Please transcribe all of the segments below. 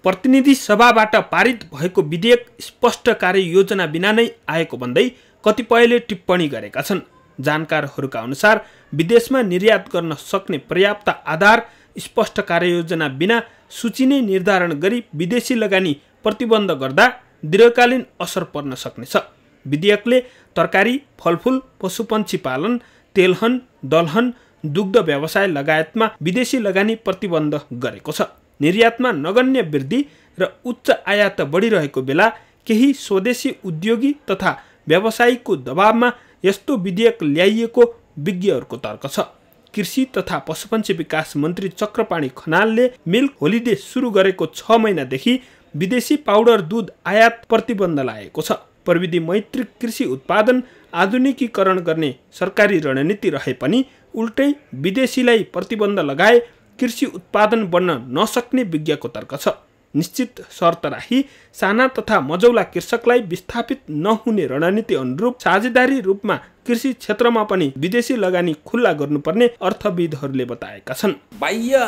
प्रतिनिधि सभाबाट पारित भएको विधेयक स्पष्ट कार्ययोजना बिना नै आएको भन्दै कतिपयले टिप्पणी गरेका छन्। जानकारहरूका अनुसार विदेशमा निर्यात गर्न सक्ने पर्याप्त आधार, स्पष्ट कार्ययोजना बिना सूची नै निर्धारण गरी विदेशी लगानी प्रतिबन्ध गर्दा दीर्घकालीन असर पर्न सक्नेछ। विधेयकले तरकारी, फलफुल, पशुपन्छी पालन, तेलहन, दलहन, दुग्ध व्यवसाय लगायतमा विदेशी लगानी प्रतिबन्ध गरेको छ। निर्यातमा नगण्य वृद्धि र उच्च आयात बढिरहेको बेला केही स्वदेशी उद्योगी तथा व्यवसायीको दबावमा यस्तो विधेयक ल्याइएको विज्ञहरूको तर्क छ। कृषि तथा पशुपन्छी विकास मन्त्री चक्रपाणी खनालले मिल्क होलिडे सुरु गरेको 6 महिनादेखि विदेशी पाउडर दुध आयात प्रतिबन्ध लगाएको छ। प्रविधि मैत्री कृषि उत्पादन आधुनिकीकरण गर्ने सरकारी रणनीति रहे पनि उल्टै विदेशीलाई प्रतिबन्ध लगाए कृषि उत्पादन बढ्न नसक्ने विज्ञको तर्क छ। निश्चित शर्त राखी साना तथा मझौला कृषकलाई विस्थापित नहुने रणनीति अनुरूप साझेदारी रूपमा कृषि क्षेत्रमा पनि विदेशी लगानी खुल्ला गर्नुपर्ने अर्थविदहरूले बताएका छन्। बाह्य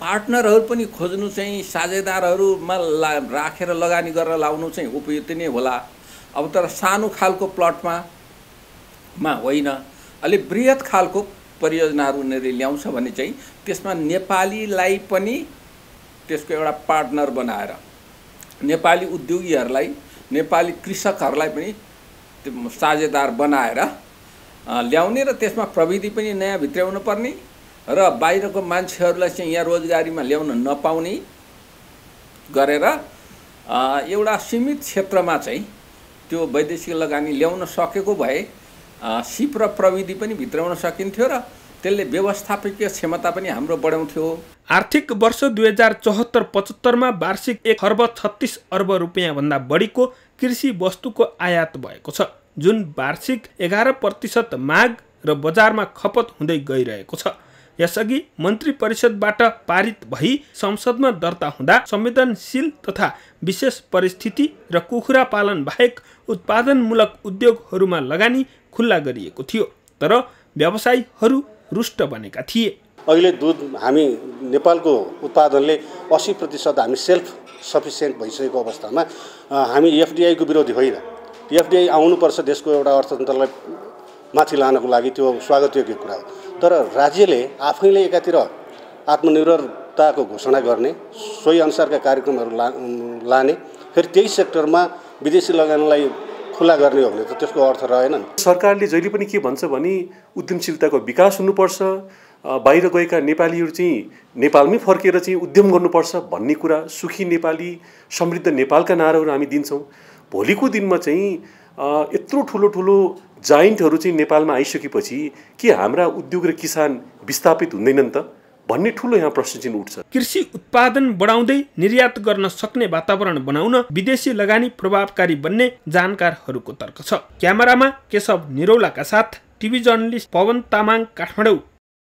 पार्टनरहरू पनि खोज्नु चाहिँ साझेदारहरूमा राखेर लगानी गरेर लाउनु चाहिँ उपयुक्त नै होला। अब तर सानो खालको प्लटमा होइन, अलिक बृहत खालको परियोजनाहरू उनीहरूले ल्याउँछ भने चाहिँ त्यसमा नेपालीलाई पनि त्यसको एउटा पार्टनर बनाएर नेपाली उद्योगीहरूलाई, नेपाली कृषकहरूलाई पनि साझेदार बनाएर ल्याउने र त्यसमा प्रविधि पनि नयाँ भित्राउनु पर्ने र बाहिरको मान्छेहरूलाई चाहिँ यहाँ रोजगारीमा ल्याउन नपाउने गरेर एउटा सीमित क्षेत्रमा चाहिँ त्यो वैदेशिक लगानी ल्याउन सकेको भए सिप र प्रविधि पनि भित्राउन सकिन्थ्यो र त्यसले व्यवस्थापकीय क्षमता पनि हाम्रो बढाउँथ्यो। आर्थिक वर्ष 2074-75 मा वार्षिक 1,36 अर्ब रुपियाँ भन्दा बढीको कृषि वस्तुको आयात भएको छ, जुन वार्षिक 11% माग र बजारमा खपत हुँदै गइरहेको छ। यसअघि मन्त्री परिषदबाट पारित भई संसदमा दर्ता हुँदा संवेदनशील तथा विशेष परिस्थिति र कुखुरा पालन बाहेक उत्पादनमूलक उद्योगहरूमा लगानी खुल्ला गरिएको थियो, तर व्यवसायीहरू रुष्ट बनेका थिए। अहिले दुध हामी नेपालको उत्पादनले 80% हामी सेल्फ सफिसियन्ट भइसकेको अवस्थामा हामी एफडीआई को विरोधी होइन। एफडीआई आउनुपर्छ देशको एउटा अर्थतन्त्रलाई माथि लानको लागि, त्यो स्वागतयोग्य कुरा हो। तर राज्यले आफैले एकातिर आत्मनिर्भरताको घोषणा गर्ने, सोही अनुसारका कार्यक्रमहरू लाने, फेरि त्यही सेक्टरमा विदेशी लगानीलाई खुला गर्ने हो भने त त्यसको अर्थ रहेन। सरकारले जहिले पनि के भन्छ भने उद्यमशीलताको विकास हुनुपर्छ, बाहिर गएका नेपालीहरू चाहिँ नेपालमै फर्केर चाहिँ उद्यम गर्नुपर्छ भन्ने कुरा, सुखी नेपाली समृद्ध नेपालका नाराहरू हामी दिन्छौँ। भोलिको दिनमा चाहिँ यत्रो ठुलो जाइन्टहरू चाहिँ नेपालमा आइसकेपछि के हाम्रा उद्योग र किसान विस्थापित हुँदैनन् त भन्ने ठुलो यहाँ प्रश्न चिन्ह उठ्छ। कृषि उत्पादन बढाउँदै निर्यात गर्न सक्ने वातावरण बनाउन विदेशी लगानी प्रभावकारी बन्ने जानकारहरूको तर्क छ। क्यामेरामा केशव निरौलाका साथ टिभी जर्नलिस्ट पवन तामाङ, काठमाडौँ।